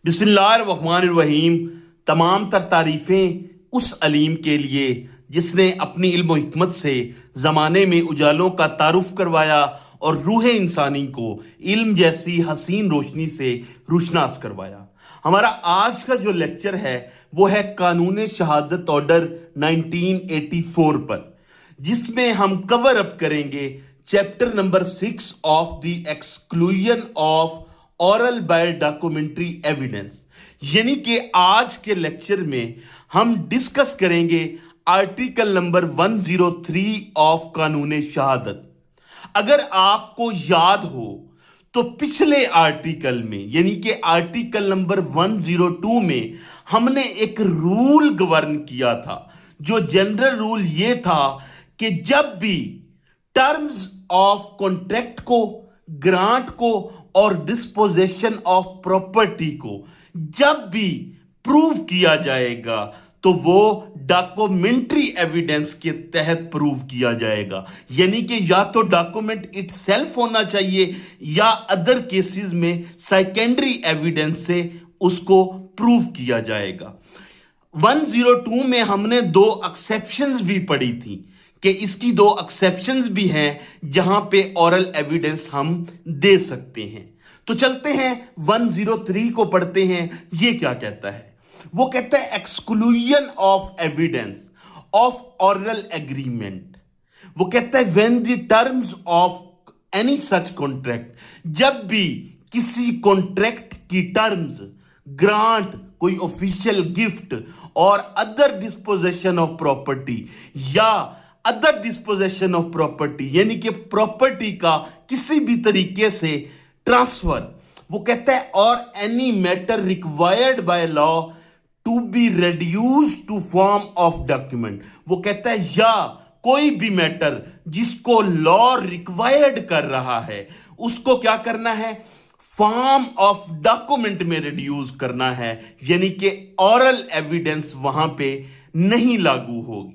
बिस्मिल्लाहिर्रहमानिर्रहीम। तमाम तर तारीफ़ें उस अलीम के लिए जिसने अपनी इल्म व हिकमत से ज़माने में उजालों का तारुफ करवाया और रूह इंसानी को इल्म जैसी हसीन रोशनी से रोशनास करवाया। हमारा आज का जो लेक्चर है वो है कानून शहादत ऑर्डर 1984 पर, जिसमें हम कवर अप करेंगे chapter number 6 of the exclusion of oral by documentary evidence. यानी कि आज के लेक्चर में हम डिस्कस करेंगे आर्टिकल नंबर 103 ऑफ कानून शहादत। अगर आपको याद हो तो पिछले आर्टिकल में यानी कि आर्टिकल नंबर 102 में हमने एक रूल गवर्न किया था। जो जनरल रूल ये था कि जब भी टर्म्स ऑफ कॉन्ट्रैक्ट को, ग्रांट को और डिस्पोजेशन ऑफ प्रॉपर्टी को जब भी प्रूव किया जाएगा तो वो डॉक्यूमेंट्री एविडेंस के तहत प्रूव किया जाएगा। यानी कि या तो डॉक्यूमेंट इटसेल्फ होना चाहिए या अदर केसेस में सेकेंडरी एविडेंस से उसको प्रूव किया जाएगा। 102 में हमने दो एक्सेप्शंस भी पढ़ी थी कि इसकी दो एक्सेप्शंस भी हैं जहां पे ऑरल एविडेंस हम दे सकते हैं। तो चलते हैं 103 को पढ़ते हैं। ये क्या कहता है? वो कहता है exclusion of evidence of oral agreement. वो कहता है when the terms of any such contract, जब भी किसी कॉन्ट्रैक्ट की टर्म्स, ग्रांट, कोई ऑफिशियल गिफ्ट और अदर डिस्पोजेशन ऑफ प्रॉपर्टी या अदर डिस्पोजेशन ऑफ प्रॉपर्टी यानी कि प्रॉपर्टी का किसी भी तरीके से ट्रांसफर, वो कहता है और any matter required by law to be reduce to form of document. वो कहता है या कोई भी मैटर जिसको लॉ रिक्वायर्ड कर रहा है उसको क्या करना है? फॉर्म ऑफ डॉक्यूमेंट में रिड्यूस करना है। यानी कि ऑरल एविडेंस वहां पे नहीं लागू होगी।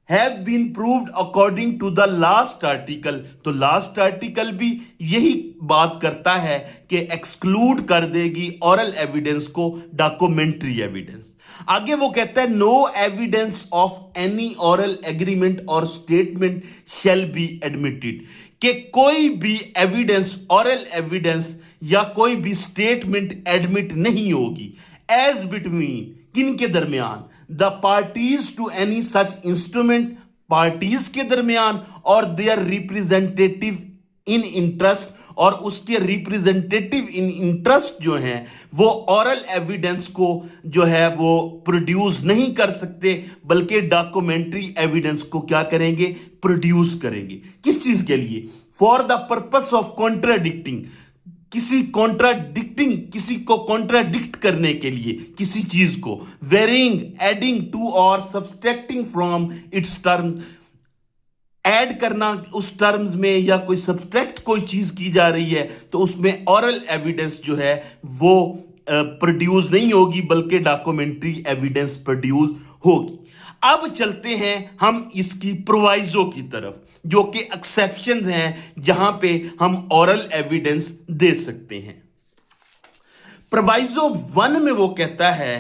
Have been proved according to the last article. तो लास्ट आर्टिकल भी यही बात करता है कि एक्सक्लूड कर देगी ऑरल एविडेंस को डॉक्यूमेंट्री एविडेंस। आगे वो कहता है no evidence of any oral agreement और स्टेटमेंट शैल बी एडमिटेड, कि कोई भी एविडेंस, ऑरल एविडेंस या कोई भी स्टेटमेंट एडमिट नहीं होगी एज बिटवीन, किन के दरमियान? The parties to any such instrument, parties के दरमियान, और देयर रिप्रेजेंटेटिव इन इंटरेस्ट, और उसके रिप्रेजेंटेटिव इन इंटरेस्ट जो हैं वो ऑरल एविडेंस को जो है वो प्रोड्यूस नहीं कर सकते, बल्कि डॉक्यूमेंट्री एविडेंस को क्या करेंगे? प्रोड्यूस करेंगे। किस चीज के लिए? For the purpose of contradicting, किसी को कॉन्ट्राडिक्ट करने के लिए, किसी चीज को, वेरिंग, एडिंग टू और subtracting from its term, add करना उस टर्म्स में या कोई सब्सट्रैक्ट कोई चीज की जा रही है तो उसमें ऑरल एविडेंस जो है वो प्रोड्यूस नहीं होगी, बल्कि डॉक्यूमेंट्री एविडेंस प्रोड्यूस होगी। अब चलते हैं हम इसकी प्रोवाइजो की तरफ, जो कि एक्सेप्शन हैं जहां पे हम ऑरल एविडेंस दे सकते हैं। प्रोवाइजो 1 में वो कहता है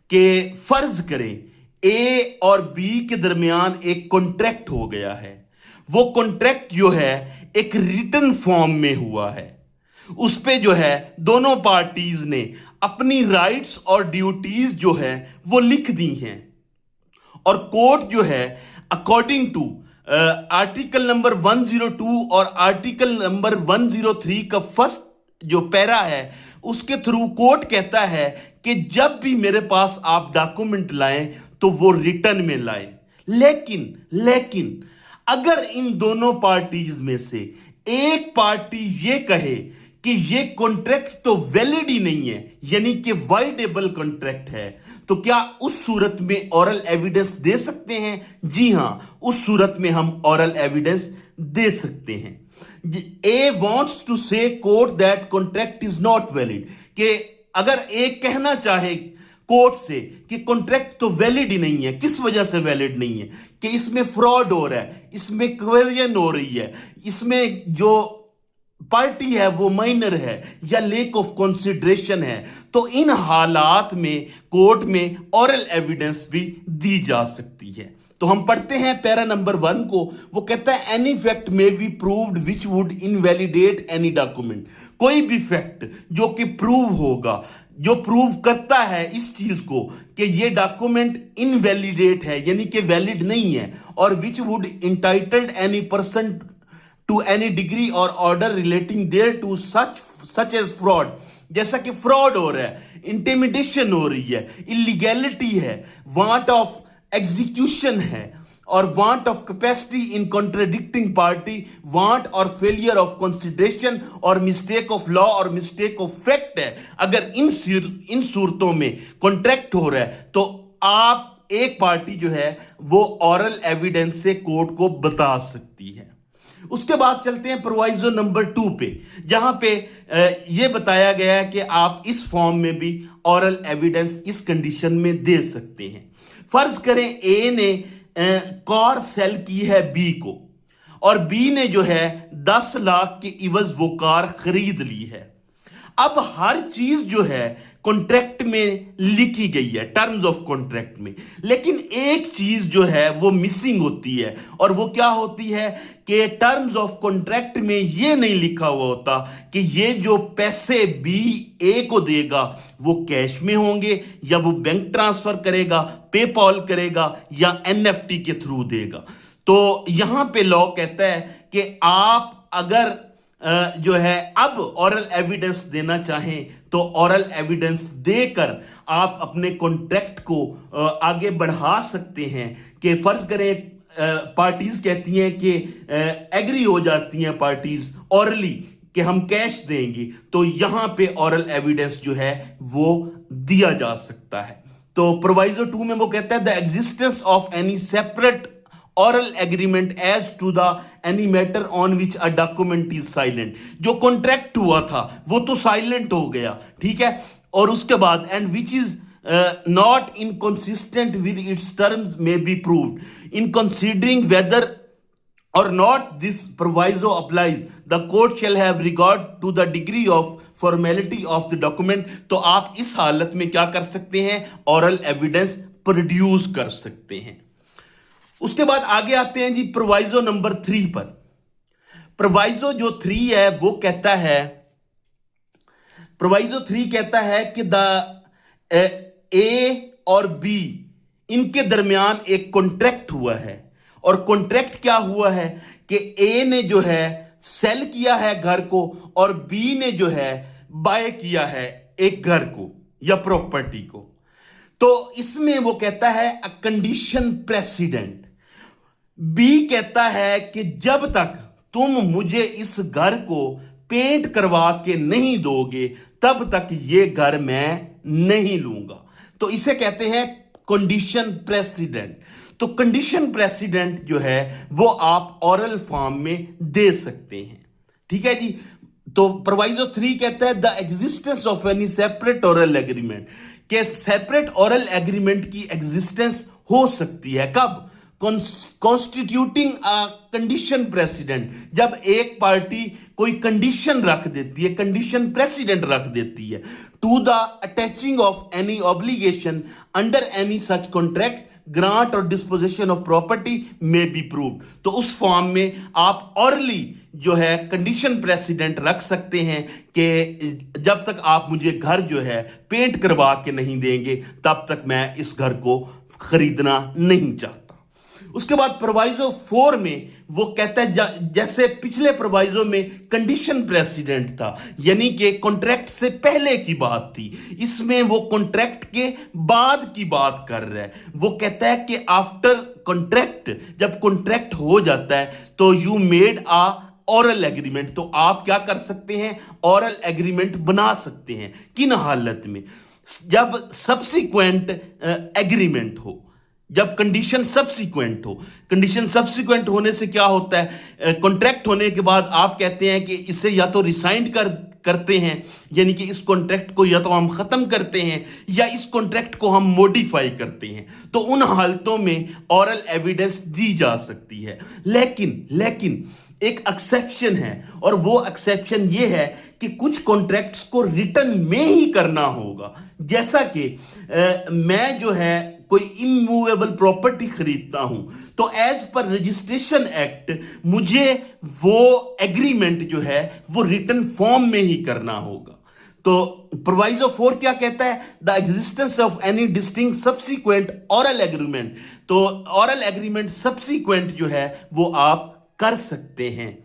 कि फर्ज करें ए और बी के दरमियान एक कॉन्ट्रैक्ट हो गया है। वो कॉन्ट्रैक्ट जो है एक रिटन फॉर्म में हुआ है, उस पे जो है दोनों पार्टीज ने अपनी राइट्स और ड्यूटीज जो है वो लिख दी हैं, और कोर्ट जो है अकॉर्डिंग टू आर्टिकल नंबर 102 और आर्टिकल नंबर 103 का फर्स्ट जो पैरा है उसके थ्रू कोर्ट कहता है कि जब भी मेरे पास आप डॉक्यूमेंट लाएं तो वो रिटर्न में लाएं। लेकिन अगर इन दोनों पार्टीज में से एक पार्टी ये कहे कि ये कॉन्ट्रैक्ट तो वैलिड ही नहीं है, यानी कि वाइडेबल कॉन्ट्रैक्ट है, तो क्या उस सूरत में ऑरल एविडेंस दे सकते हैं? जी हां, उस सूरत में हम ऑरल एविडेंस दे सकते हैं। ए वांट्स टू से court that contract is not valid, कि अगर एक कहना चाहे कोर्ट से कि कॉन्ट्रैक्ट तो वैलिड ही नहीं है, किस वजह से वैलिड नहीं है? कि इसमें फ्रॉड हो रहा है, इसमें क्वेरियन हो रही है, इसमें जो पार्टी है वो माइनर है या लेक ऑफ कंसिडरेशन है, तो इन हालात में कोर्ट में ऑरल एविडेंस भी दी जा सकती है। तो हम पढ़ते हैं पैरा नंबर 1 को। वो कहता है any fact may be proved which would invalidate any document. कोई भी फैक्ट जो कि प्रूव होगा, जो प्रूव करता है इस चीज को कि ये डॉक्यूमेंट इनवैलिडेट है यानी कि वैलिड नहीं है, और which would entitled any person to any degree or order relating thereto such as fraud. जैसा कि फ्रॉड हो रहा है, इंटिमिडेशन हो रही है, इलीगैलिटी है, वांट ऑफ एग्जीक्यूशन है, और want of capacity in contradicting party, want और फेलियर ऑफ कंसिडरेशन और मिस्टेक ऑफ लॉ और मिस्टेक ऑफ फैक्ट है। अगर इन सूरतों में कॉन्ट्रैक्ट हो रहा है तो आप एक पार्टी जो है वो ऑरल एविडेंस से कोर्ट को बता सकती है। उसके बाद चलते हैं प्रोवाइजो नंबर 2 पे, जहां पे यह बताया गया है कि आप इस फॉर्म में भी ऑरल एविडेंस इस कंडीशन में दे सकते हैं। फर्ज करें ए ने कार सेल की है बी को, और बी ने जो है 10 लाख के इवज वो कार खरीद ली है। अब हर चीज जो है कॉन्ट्रैक्ट में लिखी गई है, टर्म्स ऑफ कॉन्ट्रैक्ट में, लेकिन एक चीज जो है वो मिसिंग होती है, और वो क्या होती है कि टर्म्स ऑफ कॉन्ट्रैक्ट में ये नहीं लिखा हुआ होता कि ये जो पैसे बी ए को देगा वो कैश में होंगे या वो बैंक ट्रांसफर करेगा, पेपॉल करेगा या एनएफटी के थ्रू देगा। तो यहां पे लॉ कहता है कि आप अगर जो है अब ऑरल एविडेंस देना चाहें तो ऑरल एविडेंस देकर आप अपने कॉन्ट्रैक्ट को आगे बढ़ा सकते हैं। कि फर्ज करें पार्टीज कहती हैं कि एग्री हो जाती हैं पार्टीज ऑरली कि हम कैश देंगे, तो यहां पे ऑरल एविडेंस जो है वो दिया जा सकता है। तो प्रोवाइजो 2 में वो कहता है the existence of any separate oral agreement as to the any matter on which a document is silent। जो कॉन्ट्रैक्ट हुआ था वो तो साइलेंट हो गया, ठीक है। और उसके बाद and which is not inconsistent with its terms may be proved in considering whether or not this proviso applies the court shall have regard to the degree of formality of the document। तो आप इस हालत में क्या कर सकते हैं, ऑरल evidence produce कर सकते हैं। उसके बाद आगे आते हैं जी प्रोवाइजो नंबर 3 पर। प्रोवाइजो जो 3 है वो कहता है, प्रोवाइजो 3 कहता है कि द ए और बी इनके दरमियान एक कॉन्ट्रैक्ट हुआ है, और कॉन्ट्रैक्ट क्या हुआ है कि ए ने जो है सेल किया है घर को और बी ने जो है बाय किया है एक घर को या प्रॉपर्टी को। तो इसमें वो कहता है अ कंडीशन प्रेसिडेंट। बी कहता है कि जब तक तुम मुझे इस घर को पेंट करवा के नहीं दोगे तब तक ये घर मैं नहीं लूंगा। तो इसे कहते हैं कंडीशन प्रेसिडेंट। तो कंडीशन प्रेसिडेंट जो है वो आप ऑरल फॉर्म में दे सकते हैं, ठीक है जी। तो प्रोवाइजो 3 कहता है the existence of any separate oral agreement, के सेपरेट ऑरल एग्रीमेंट की एग्जिस्टेंस हो सकती है कब, कॉन्स्टिट्यूटिंग अ कंडीशन प्रेसिडेंट, जब एक पार्टी कोई कंडीशन रख देती है, कंडीशन प्रेसिडेंट रख देती है, to the attaching of any obligation under any such contract grant और disposition of property may be proved. तो उस फॉर्म में आप ऑरली जो है कंडीशन प्रेसिडेंट रख सकते हैं कि जब तक आप मुझे घर जो है पेंट करवा के नहीं देंगे तब तक मैं इस घर को खरीदना नहीं चाहता। उसके बाद प्रोवाइजो 4 में वो कहता है जैसे पिछले प्रोवाइजो में कंडीशन प्रेसिडेंट था यानी कि कॉन्ट्रैक्ट से पहले की बात थी, इसमें वो कॉन्ट्रैक्ट के बाद की बात कर रहा है। वो कहता है कि आफ्टर कॉन्ट्रैक्ट, जब कॉन्ट्रैक्ट हो जाता है तो you made a oral agreement, तो आप क्या कर सकते हैं, ऑरल एग्रीमेंट बना सकते हैं। किन हालत में, जब सब्सिक्वेंट एग्रीमेंट हो, जब कंडीशन सब्सिक्वेंट हो। कंडीशन सब्सिक्वेंट होने से क्या होता है, कॉन्ट्रैक्ट होने के बाद आप कहते हैं कि इसे या तो रिसाइंड करते हैं यानी कि इस कॉन्ट्रैक्ट को या तो हम खत्म करते हैं या इस कॉन्ट्रैक्ट को हम मॉडिफाई करते हैं। तो उन हालतों में ऑरल एविडेंस दी जा सकती है। लेकिन एक एक्सेप्शन है, और वो एक्सेप्शन ये है कि कुछ कॉन्ट्रैक्ट्स को रिटर्न में ही करना होगा। जैसा कि मैं जो है कोई इमूवेबल प्रॉपर्टी खरीदता हूं, तो एज पर रजिस्ट्रेशन एक्ट मुझे वो एग्रीमेंट जो है वो रिटर्न फॉर्म में ही करना होगा। तो प्रोविजो 4 क्या कहता है? The existence of any distinct subsequent oral agreement. तो ऑरल एग्रीमेंट सब्सिक्वेंट जो है वो आप कर सकते हैं।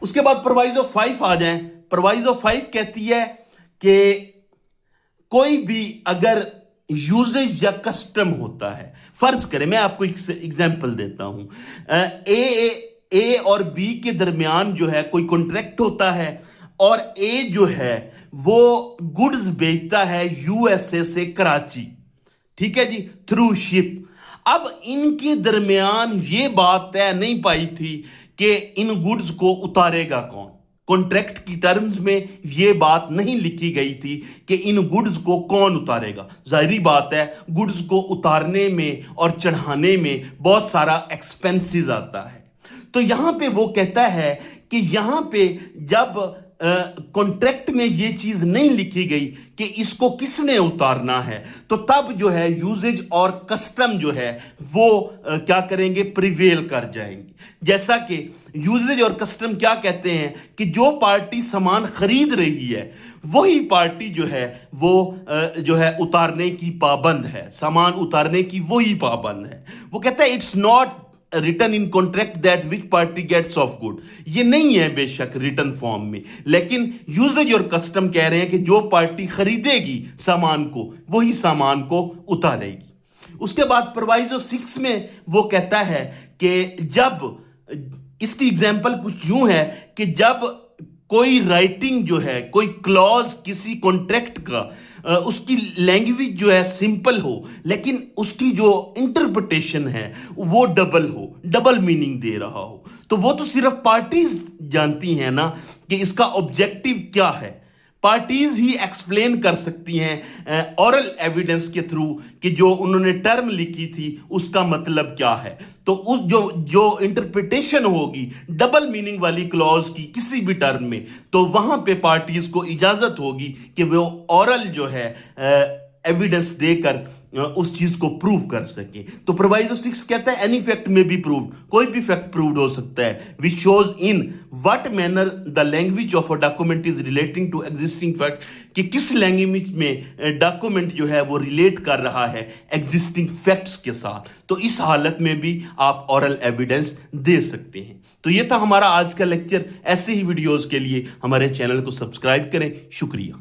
उसके बाद प्रोविजो 5 आ जाएं। प्रोविजो 5 कहती है कि कोई भी अगर यूजेज या कस्टम होता है, फर्ज करें, मैं आपको एक एग्जांपल देता हूं, ए और बी के दरमियान जो है कोई कॉन्ट्रैक्ट होता है, और ए जो है वो गुड्स बेचता है यूएसए से कराची, ठीक है जी, थ्रू शिप। अब इनके दरमियान ये बात तय नहीं पाई थी कि इन गुड्स को उतारेगा कौन। कॉन्ट्रैक्ट की टर्म्स में यह बात नहीं लिखी गई थी कि इन गुड्स को कौन उतारेगा। जाहिर बात है, गुड्स को उतारने में और चढ़ाने में बहुत सारा एक्सपेंसेस आता है। तो यहां पे वो कहता है कि यहां पे जब कॉन्ट्रैक्ट में ये चीज नहीं लिखी गई कि इसको किसने उतारना है, तो तब जो है यूजेज और कस्टम जो है वो क्या करेंगे, प्रिवेल कर जाएंगे। जैसा कि यूजेज और कस्टम क्या कहते हैं कि जो पार्टी सामान खरीद रही है वही पार्टी जो है वो जो है उतारने की पाबंद है, सामान उतारने की वही पाबंद है। वो कहता है it's not written in contract that which party gets of good. ये नहीं है बेशक रिटर्न फॉर्म में, लेकिन यूजेज और कस्टम कह रहे हैं कि जो पार्टी खरीदेगी सामान को वही सामान को उतारेगी। उसके बाद प्रोविजो 6 में वो कहता है कि जब, इसकी एग्जांपल कुछ यूं है कि जब कोई राइटिंग जो है, कोई क्लॉज किसी कॉन्ट्रैक्ट का, उसकी लैंग्वेज जो है सिंपल हो, लेकिन उसकी जो इंटरप्रिटेशन है वो डबल हो, डबल मीनिंग दे रहा हो, तो वो तो सिर्फ पार्टीज जानती हैं ना कि इसका ऑब्जेक्टिव क्या है। पार्टीज ही एक्सप्लेन कर सकती हैं ऑरल एविडेंस के थ्रू कि जो उन्होंने टर्म लिखी थी उसका मतलब क्या है। तो उस जो इंटरप्रिटेशन होगी डबल मीनिंग वाली क्लॉज की किसी भी टर्म में, तो वहां पे पार्टीज को इजाजत होगी कि वो ऑरल जो है एविडेंस देकर उस चीज को प्रूव कर सके। तो प्रोविजो 6 कहता है any fact may be proved, कोई भी फैक्ट प्रूव्ड हो सकता है, which shows in what manner the language of a document is relating to existing fact, कि किस लैंग्वेज में डॉक्यूमेंट जो है वो रिलेट कर रहा है एग्जिस्टिंग फैक्ट्स के साथ। तो इस हालत में भी आप ऑरल एविडेंस दे सकते हैं। तो ये था हमारा आज का लेक्चर। ऐसे ही वीडियोस के लिए हमारे चैनल को सब्सक्राइब करें। शुक्रिया।